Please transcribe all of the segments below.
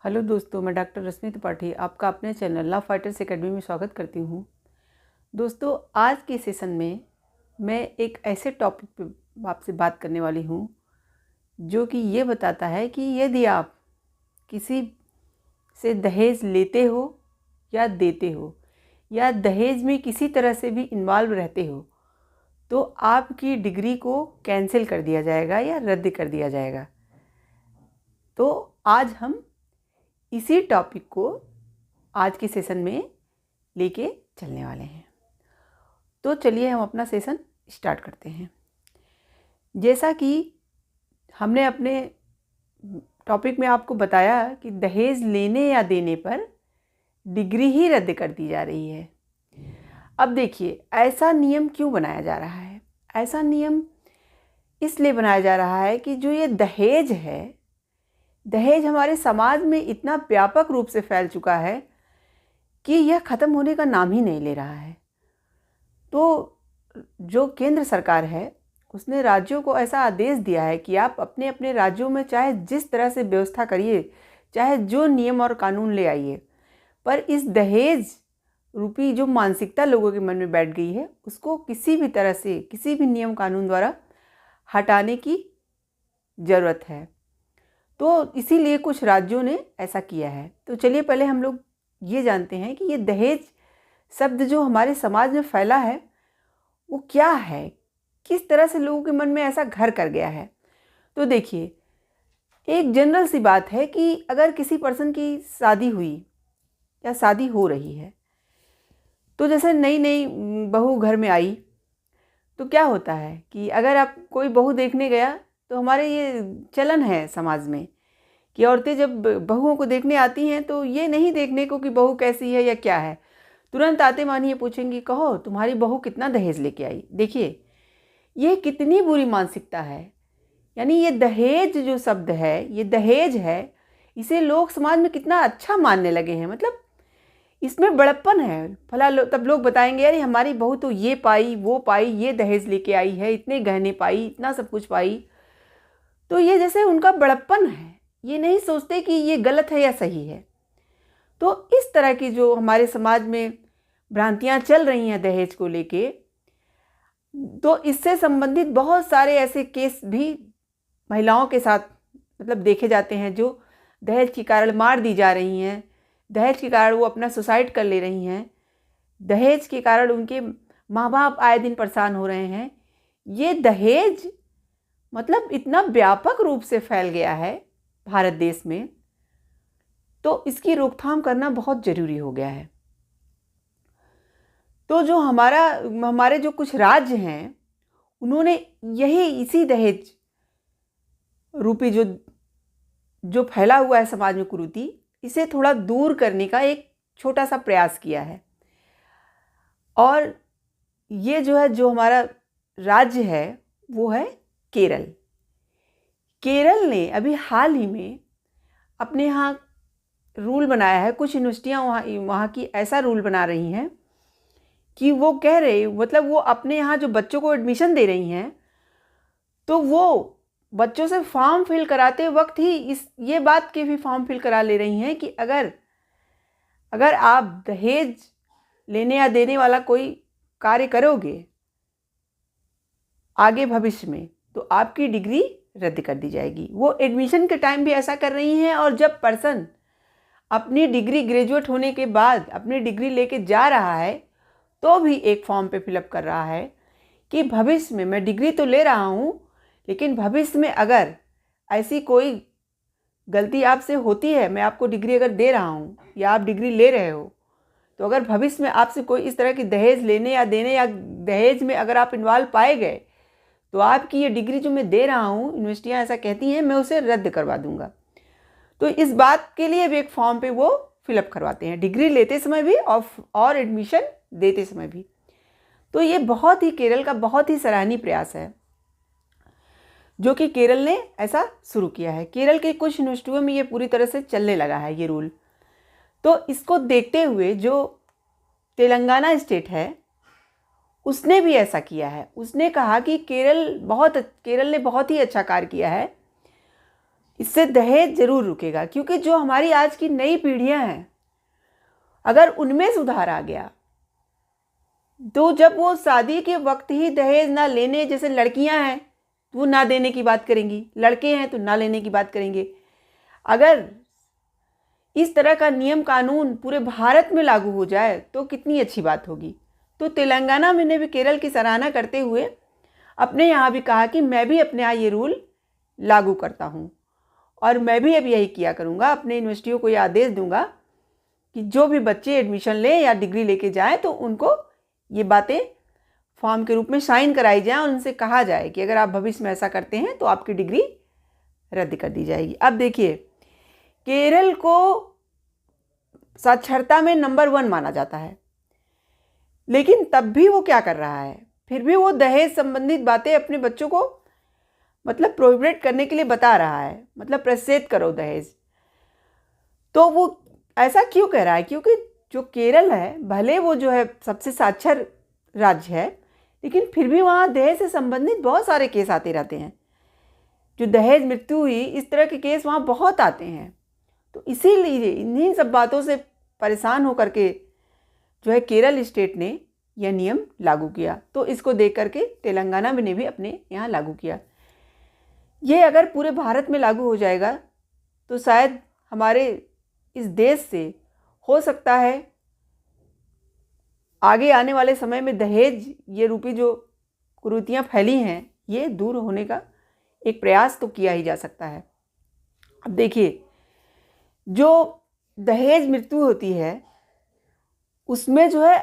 Hello दोस्तों, मैं doctor रश्मि त्रिपाठी आपका अपने चैनल लव फाइटर्स एकेडमी में स्वागत करती हूँ। दोस्तों, आज के सेशन में मैं एक ऐसे टॉपिक पे आपसे बात करने वाली हूँ जो कि ये बताता है कि यदि आप किसी से दहेज लेते हो या देते हो या दहेज में किसी तरह से भी इन्वॉल्व रहते हो तो आपकी डिग्री को कैंसिल कर दिया जाएगा या रद्द कर दिया जाएगा। तो आज हम इसी टॉपिक को आज के सेशन में लेके चलने वाले हैं। तो चलिए हम अपना सेशन स्टार्ट करते हैं। जैसा कि हमने अपने टॉपिक में आपको बताया कि दहेज लेने या देने पर डिग्री ही रद्द कर दी जा रही है। अब देखिए, ऐसा नियम क्यों बनाया जा रहा है? ऐसा नियम इसलिए बनाया जा रहा है कि जो ये दहेज है, दहेज हमारे समाज में इतना व्यापक रूप से फैल चुका है कि यह ख़त्म होने का नाम ही नहीं ले रहा है। तो जो केंद्र सरकार है उसने राज्यों को ऐसा आदेश दिया है कि आप अपने अपने राज्यों में चाहे जिस तरह से व्यवस्था करिए, चाहे जो नियम और कानून ले आइए, पर इस दहेज रूपी जो मानसिकता लोगों के मन में बैठ गई है उसको किसी भी तरह से, किसी भी नियम कानून द्वारा हटाने की ज़रूरत है। तो इसीलिए कुछ राज्यों ने ऐसा किया है। तो चलिए पहले हम लोग ये जानते हैं कि ये दहेज शब्द जो हमारे समाज में फैला है वो क्या है, किस तरह से लोगों के मन में ऐसा घर कर गया है। तो देखिए, एक जनरल सी बात है कि अगर किसी पर्सन की शादी हुई या शादी हो रही है, तो जैसे नई नई बहू घर में आई तो क्या होता है कि अगर आप कोई बहू देखने गया तो हमारे ये चलन है समाज में कि औरतें जब बहुओं को देखने आती हैं तो ये नहीं देखने को कि बहू कैसी है या क्या है, तुरंत आते मानिए पूछेंगी, कहो तुम्हारी बहू कितना दहेज लेके आई। देखिए ये कितनी बुरी मानसिकता है। यानी ये दहेज जो शब्द है, ये दहेज है, इसे लोग समाज में कितना अच्छा मानने लगे हैं। मतलब इसमें बड़प्पन है। तब लोग बताएंगे यार हमारी बहू तो ये पाई, वो पाई, ये दहेज लेके आई है, इतने गहने पाई, इतना सब कुछ पाई। तो ये जैसे उनका बड़प्पन है, ये नहीं सोचते कि ये गलत है या सही है। तो इस तरह की जो हमारे समाज में भ्रांतियां चल रही हैं दहेज को लेके, तो इससे संबंधित बहुत सारे ऐसे केस भी महिलाओं के साथ मतलब देखे जाते हैं जो दहेज के कारण मार दी जा रही हैं, दहेज के कारण वो अपना सुसाइड कर ले रही हैं, दहेज के कारण उनके माँ बाप आए दिन परेशान हो रहे हैं। ये दहेज मतलब इतना व्यापक रूप से फैल गया है भारत देश में, तो इसकी रोकथाम करना बहुत ज़रूरी हो गया है। तो जो हमारे जो कुछ राज्य हैं उन्होंने यही इसी दहेज रूपी जो फैला हुआ है समाज में कुरीति, इसे थोड़ा दूर करने का एक छोटा सा प्रयास किया है। और ये जो हमारा राज्य है वो है केरल। केरल ने अभी हाल ही में अपने यहाँ रूल बनाया है। कुछ यूनिवर्सिटियाँ वहाँ की ऐसा रूल बना रही हैं कि वो कह रहे, मतलब वो अपने यहाँ जो बच्चों को एडमिशन दे रही हैं तो वो बच्चों से फॉर्म फिल कराते वक्त ही ये बात के भी फॉर्म फिल करा ले रही हैं कि अगर आप दहेज लेने या देने वाला कोई कार्य करोगे आगे भविष्य में तो आपकी डिग्री रद्द कर दी जाएगी। वो एडमिशन के टाइम भी ऐसा कर रही हैं, और जब पर्सन अपनी डिग्री ग्रेजुएट होने के बाद अपनी डिग्री लेके जा रहा है तो भी एक फॉर्म पे फिलअप कर रहा है कि भविष्य में मैं डिग्री तो ले रहा हूँ, लेकिन भविष्य में अगर ऐसी कोई गलती आपसे होती है, मैं आपको डिग्री अगर दे रहा हूँ या आप डिग्री ले रहे हो, तो अगर भविष्य में आपसे कोई इस तरह की दहेज लेने या देने या दहेज में अगर आप इन्वॉल्व पाए गए तो आपकी ये डिग्री जो मैं दे रहा हूँ, यूनिवर्सिटियाँ ऐसा कहती हैं, मैं उसे रद्द करवा दूँगा। तो इस बात के लिए भी एक फॉर्म पे वो फिलअप करवाते हैं, डिग्री लेते समय भी और एडमिशन देते समय भी। तो ये बहुत ही केरल का बहुत ही सराहनीय प्रयास है जो कि केरल ने ऐसा शुरू किया है। केरल के कुछ यूनिवर्सिटियों में ये पूरी तरह से चलने लगा है ये रूल। तो इसको देखते हुए जो तेलंगाना स्टेट है उसने भी ऐसा किया है। उसने कहा कि केरल ने बहुत ही अच्छा कार्य किया है, इससे दहेज ज़रूर रुकेगा, क्योंकि जो हमारी आज की नई पीढ़ियां हैं, अगर उनमें सुधार आ गया तो जब वो शादी के वक्त ही दहेज ना लेने, जैसे लड़कियां हैं तो वो ना देने की बात करेंगी, लड़के हैं तो ना लेने की बात करेंगे। अगर इस तरह का नियम कानून पूरे भारत में लागू हो जाए तो कितनी अच्छी बात होगी। तो तेलंगाना में ने भी केरल की सराहना करते हुए अपने यहाँ भी कहा कि मैं भी अपने यहाँ ये रूल लागू करता हूँ और मैं भी अब यही किया करूँगा। अपने यूनिवर्सिटियों को ये आदेश दूंगा कि जो भी बच्चे एडमिशन लें या डिग्री लेके जाएं तो उनको ये बातें फॉर्म के रूप में साइन कराई जाए और उनसे कहा जाए कि अगर आप भविष्य में ऐसा करते हैं तो आपकी डिग्री रद्द कर दी जाएगी। अब देखिए, केरल को साक्षरता में नंबर 1 माना जाता है, लेकिन तब भी वो क्या कर रहा है, फिर भी वो दहेज संबंधित बातें अपने बच्चों को मतलब प्रोहिबिट करने के लिए बता रहा है, मतलब प्रतिषेध करो दहेज। तो वो ऐसा क्यों कह रहा है? क्योंकि जो केरल है, भले वो जो है सबसे साक्षर राज्य है, लेकिन फिर भी वहाँ दहेज से संबंधित बहुत सारे केस आते रहते हैं। जो दहेज मृत्यु हुई, इस तरह के केस वहाँ बहुत आते हैं। तो इसीलिए इन्हीं सब बातों से परेशान होकर के जो है केरल स्टेट ने यह नियम लागू किया। तो इसको देख करके तेलंगाना में ने भी अपने यहाँ लागू किया। ये अगर पूरे भारत में लागू हो जाएगा तो शायद हमारे इस देश से हो सकता है आगे आने वाले समय में दहेज ये रूपी जो कुरीतियाँ फैली हैं, ये दूर होने का एक प्रयास तो किया ही जा सकता है। अब देखिए, जो दहेज मृत्यु होती है उसमें जो है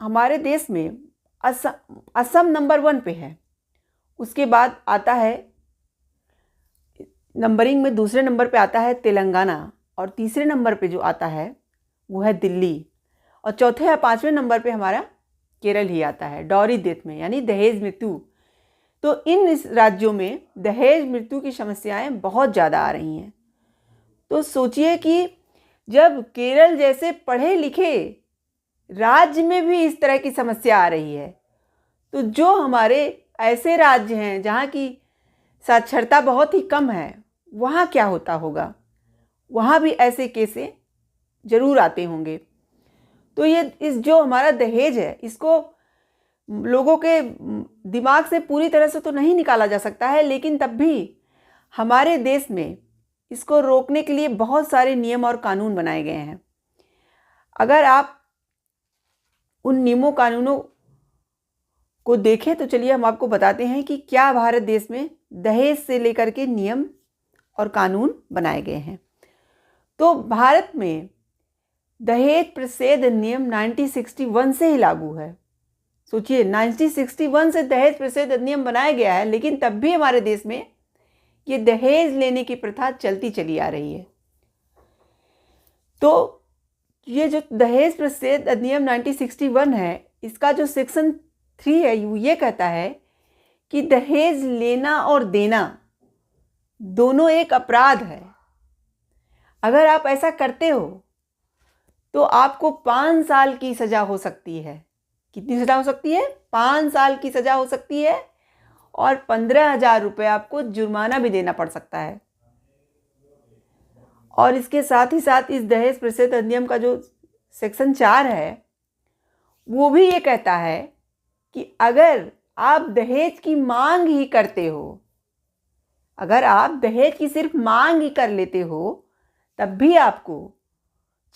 हमारे देश में असम नंबर 1 पे है। उसके बाद आता है नंबरिंग में, दूसरे नंबर पे आता है तेलंगाना, और तीसरे नंबर पे जो आता है वो है दिल्ली, और चौथे या 5वें नंबर पे हमारा केरल ही आता है डॉरी डेथ में, यानी दहेज मृत्यु। तो इन राज्यों में दहेज मृत्यु की समस्याएं बहुत ज़्यादा आ रही हैं। तो सोचिए कि जब केरल जैसे पढ़े लिखे राज्य में भी इस तरह की समस्या आ रही है, तो जो हमारे ऐसे राज्य हैं जहाँ की साक्षरता बहुत ही कम है, वहाँ क्या होता होगा? वहाँ भी ऐसे केसें जरूर आते होंगे। तो ये इस जो हमारा दहेज है, इसको लोगों के दिमाग से पूरी तरह से तो नहीं निकाला जा सकता है, लेकिन तब भी हमारे देश में इसको रोकने के लिए बहुत सारे नियम और कानून बनाए गए हैं। अगर आप उन नियमों कानूनों को देखें तो चलिए हम आपको बताते हैं कि क्या भारत देश में दहेज से लेकर के नियम और कानून बनाए गए हैं। तो भारत में दहेज प्रतिषेध अधिनियम 1961 से ही लागू है। सोचिए, 1961 से दहेज प्रतिषेध अधिनियम बनाया गया है, लेकिन तब भी हमारे देश में ये दहेज लेने की प्रथा चलती चली आ रही है। तो ये जो दहेज प्रतिषेध अधिनियम 1961 है, इसका जो सेक्शन 3 है, ये कहता है कि दहेज लेना और देना दोनों एक अपराध है। अगर आप ऐसा करते हो तो आपको 5 साल की सजा हो सकती है। कितनी सजा हो सकती है? 5 साल की सजा हो सकती है, और 15,000 रुपये आपको जुर्माना भी देना पड़ सकता है। और इसके साथ ही साथ इस दहेज प्रतिषेध अधिनियम का जो सेक्शन 4 है, वो भी ये कहता है कि अगर आप दहेज की मांग ही करते हो, अगर आप दहेज की सिर्फ मांग ही कर लेते हो, तब भी आपको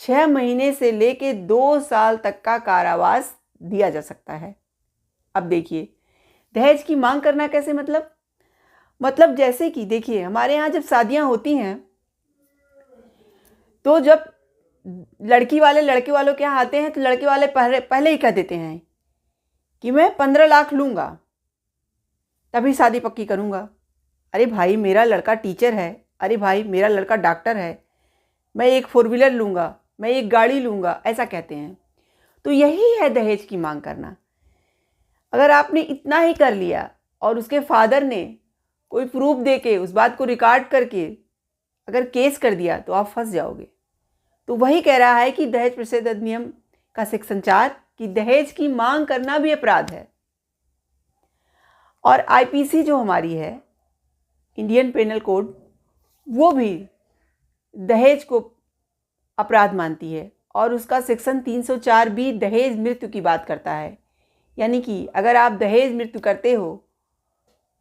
6 महीने से लेके 2 साल तक का कारावास दिया जा सकता है। अब देखिए, दहेज की मांग करना कैसे? मतलब जैसे कि देखिए, हमारे यहाँ जब शादियाँ होती हैं तो जब लड़की वाले लड़के वालों के यहाँ आते हैं तो लड़के वाले पहले ही कह देते हैं कि मैं 15 लाख लूँगा तभी शादी पक्की करूँगा। अरे भाई, मेरा लड़का टीचर है, अरे भाई मेरा लड़का डॉक्टर है, मैं एक 4 व्हीलर लूँगा, मैं एक गाड़ी लूँगा, ऐसा कहते हैं। तो यही है दहेज की मांग करना। अगर आपने इतना ही कर लिया और उसके फादर ने कोई प्रूफ दे के उस बात को रिकॉर्ड करके अगर केस कर दिया तो आप फंस जाओगे। तो वही कह रहा है कि दहेज प्रतिषेध अधिनियम का सेक्शन 4 कि दहेज की मांग करना भी अपराध है। और आईपीसी जो हमारी है, इंडियन पेनल कोड, वो भी दहेज को अपराध मानती है और उसका सेक्शन 304 भी दहेज मृत्यु की बात करता है। यानी कि अगर आप दहेज मृत्यु करते हो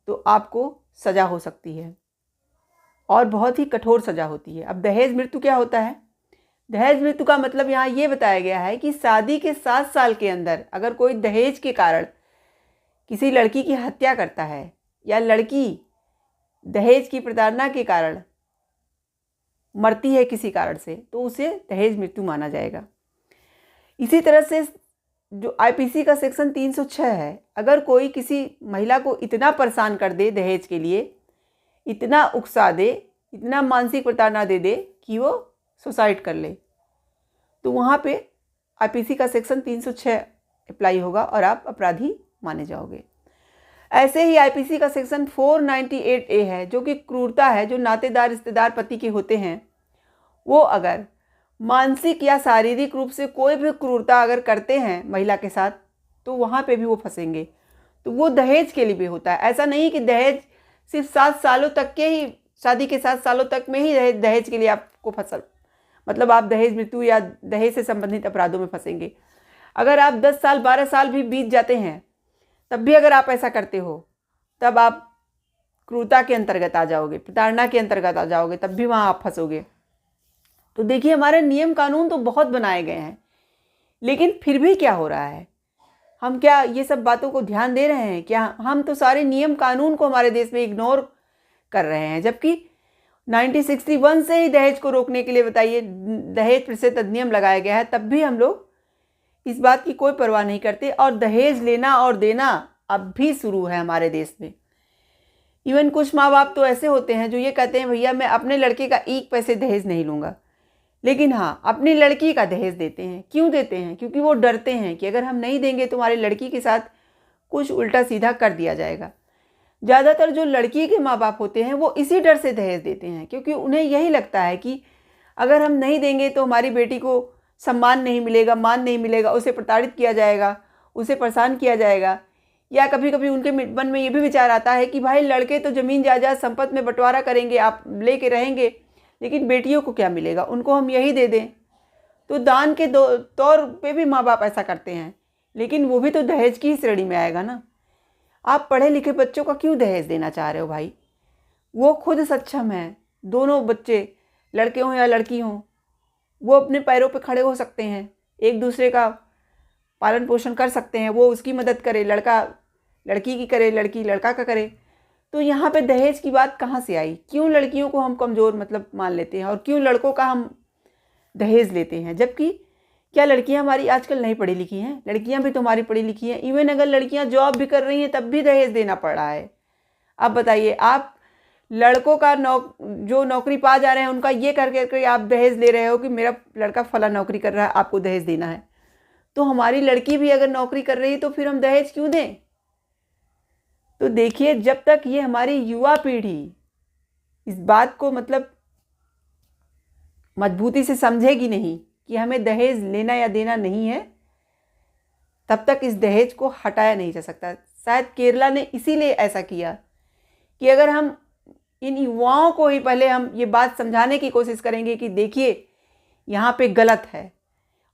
तो आपको सज़ा हो सकती है और बहुत ही कठोर सज़ा होती है। अब दहेज मृत्यु क्या होता है? दहेज मृत्यु का मतलब यहाँ ये बताया गया है कि शादी के 7 साल के अंदर अगर कोई दहेज के कारण किसी लड़की की हत्या करता है या लड़की दहेज की प्रताड़ना के कारण मरती है किसी कारण से, तो उसे दहेज मृत्यु माना जाएगा। इसी तरह से जो आईपीसी का सेक्शन 306 है, अगर कोई किसी महिला को इतना परेशान कर दे दहेज के लिए, इतना उकसा दे, इतना मानसिक प्रताड़ना दे दे कि वो सुसाइड कर ले, तो वहाँ पे आईपीसी का सेक्शन 306 अप्लाई होगा और आप अपराधी माने जाओगे। ऐसे ही आईपीसी का सेक्शन 498A है जो कि क्रूरता है, जो नातेदार रिश्तेदार पति के होते हैं, वो अगर मानसिक या शारीरिक रूप से कोई भी क्रूरता अगर करते हैं महिला के साथ, तो वहाँ पे भी वो फंसेंगे। तो वो दहेज के लिए भी होता है। ऐसा नहीं कि दहेज सिर्फ 7 सालों तक के ही, शादी के 7 सालों तक में ही दहेज के लिए आपको मतलब आप दहेज मृत्यु या दहेज से संबंधित अपराधों में फंसेंगे। अगर आप 10 साल 12 साल भी बीत जाते हैं तब भी अगर आप ऐसा करते हो, तब आप क्रूरता के अंतर्गत आ जाओगे, प्रताड़ना के अंतर्गत आ जाओगे, तब भी वहाँ आप फंसोगे। तो देखिए, हमारे नियम कानून तो बहुत बनाए गए हैं, लेकिन फिर भी क्या हो रहा है? हम क्या ये सब बातों को ध्यान दे रहे हैं? क्या हम तो सारे नियम कानून को हमारे देश में इग्नोर कर रहे हैं, जबकि 1961 से ही दहेज को रोकने के लिए, बताइए, दहेज प्रतिषेध अधिनियम लगाया गया है, तब भी हम लोग इस बात की कोई परवाह नहीं करते और दहेज लेना और देना अब भी शुरू है हमारे देश में। इवन कुछ माँ बाप तो ऐसे होते हैं जो ये कहते हैं, भैया मैं अपने लड़के का 1 पैसे दहेज नहीं लूँगा, लेकिन हाँ अपनी लड़की का दहेज देते हैं। क्यों देते हैं? क्योंकि वो डरते हैं कि अगर हम नहीं देंगे तो हमारी लड़की के साथ कुछ उल्टा सीधा कर दिया जाएगा। ज़्यादातर जो लड़की के माँ बाप होते हैं वो इसी डर से दहेज देते हैं, क्योंकि उन्हें यही लगता है कि अगर हम नहीं देंगे तो हमारी बेटी को सम्मान नहीं मिलेगा, मान नहीं मिलेगा, उसे प्रताड़ित किया जाएगा, उसे परेशान किया जाएगा। या कभी कभी उनके मन में ये भी विचार आता है कि भाई लड़के तो ज़मीन जायदाद संपत्ति में बंटवारा करेंगे, आप लेके रहेंगे, लेकिन बेटियों को क्या मिलेगा, उनको हम यही दे दें। तो दान के तौर पे भी माँ बाप ऐसा करते हैं, लेकिन वो भी तो दहेज की ही श्रेणी में आएगा ना। आप पढ़े लिखे बच्चों का क्यों दहेज देना चाह रहे हो भाई? वो खुद सक्षम है, दोनों बच्चे लड़के हों या लड़की हों, वो अपने पैरों पे खड़े हो सकते हैं, एक दूसरे का पालन पोषण कर सकते हैं, वो उसकी मदद करे, लड़का लड़की की करे, लड़की लड़का का करे। तो यहाँ पे दहेज की बात कहाँ से आई? क्यों लड़कियों को हम कमज़ोर मतलब मान लेते हैं और क्यों लड़कों का हम दहेज लेते हैं? जबकि क्या लड़कियाँ हमारी आजकल नहीं पढ़ी लिखी हैं? लड़कियाँ भी तो हमारी पढ़ी लिखी हैं। इवन अगर लड़कियाँ जॉब भी कर रही हैं तब भी दहेज देना पड़ रहा है। अब बताइए, आप लड़कों का जो नौकरी पा जा रहे हैं उनका ये करके आप दहेज ले रहे हो कि मेरा लड़का फला नौकरी कर रहा है, आपको दहेज देना है। तो हमारी लड़की भी अगर नौकरी कर रही है तो फिर हम दहेज क्यों दें? तो देखिए, जब तक ये हमारी युवा पीढ़ी इस बात को मतलब मजबूती से समझेगी नहीं कि हमें दहेज लेना या देना नहीं है, तब तक इस दहेज को हटाया नहीं जा सकता। शायद केरला ने इसीलिए ऐसा किया कि अगर हम इन युवाओं को ही पहले हम ये बात समझाने की कोशिश करेंगे कि देखिए यहाँ पे गलत है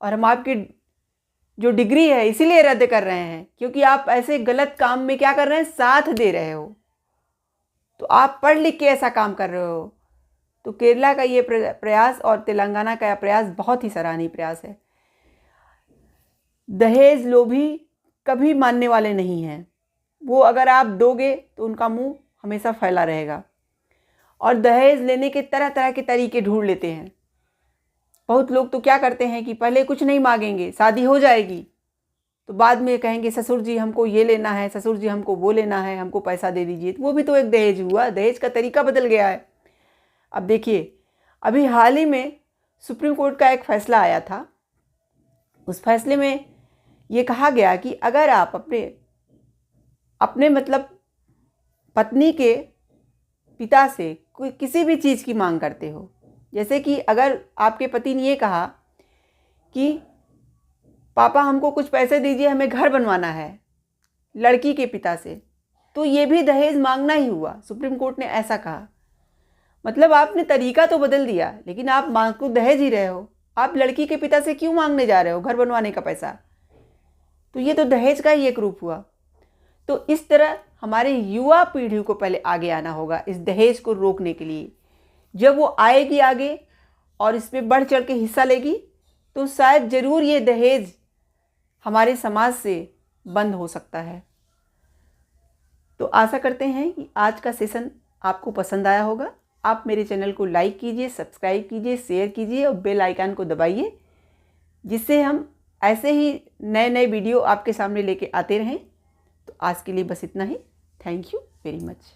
और हम आपकी जो डिग्री है इसीलिए रद्द कर रहे हैं क्योंकि आप ऐसे गलत काम में क्या कर रहे हैं, साथ दे रहे हो, तो आप पढ़ लिख के ऐसा काम कर रहे हो। तो केरला का ये प्रयास और तेलंगाना का प्रयास बहुत ही सराहनीय प्रयास है। दहेज लोभी कभी मानने वाले नहीं हैं। वो अगर आप दोगे तो उनका मुंह हमेशा फैला रहेगा और दहेज लेने के तरह तरह के तरीके ढूंढ लेते हैं। बहुत लोग तो क्या करते हैं कि पहले कुछ नहीं मांगेंगे, शादी हो जाएगी तो बाद में कहेंगे ससुर जी हमको ये लेना है, ससुर जी हमको वो लेना है, हमको पैसा दे दीजिए। वो भी तो एक दहेज हुआ। दहेज का तरीका बदल गया है। अब देखिए, अभी हाल ही में सुप्रीम कोर्ट का एक फैसला आया था। उस फैसले में ये कहा गया कि अगर आप अपने मतलब पत्नी के पिता से कोई किसी भी चीज़ की मांग करते हो, जैसे कि अगर आपके पति ने ये कहा कि पापा हमको कुछ पैसे दीजिए, हमें घर बनवाना है, लड़की के पिता से, तो ये भी दहेज मांगना ही हुआ। सुप्रीम कोर्ट ने ऐसा कहा। मतलब आपने तरीका तो बदल दिया, लेकिन आप मांग को दहेज ही रहे हो। आप लड़की के पिता से क्यों मांगने जा रहे हो घर बनवाने का पैसा? तो ये तो दहेज का ही एक रूप हुआ। तो इस तरह हमारे युवा पीढ़ी को पहले आगे आना होगा इस दहेज को रोकने के लिए। जब वो आएगी आगे और इसमें बढ़ चढ़ के हिस्सा लेगी तो शायद ज़रूर ये दहेज हमारे समाज से बंद हो सकता है। तो आशा करते हैं कि आज का सेशन आपको पसंद आया होगा। आप मेरे चैनल को लाइक कीजिए, सब्सक्राइब कीजिए, शेयर कीजिए और बेल आइकन को दबाइए, जिससे हम ऐसे ही नए नए वीडियो आपके सामने लेके आते रहें। तो आज के लिए बस इतना ही। Thank you very much.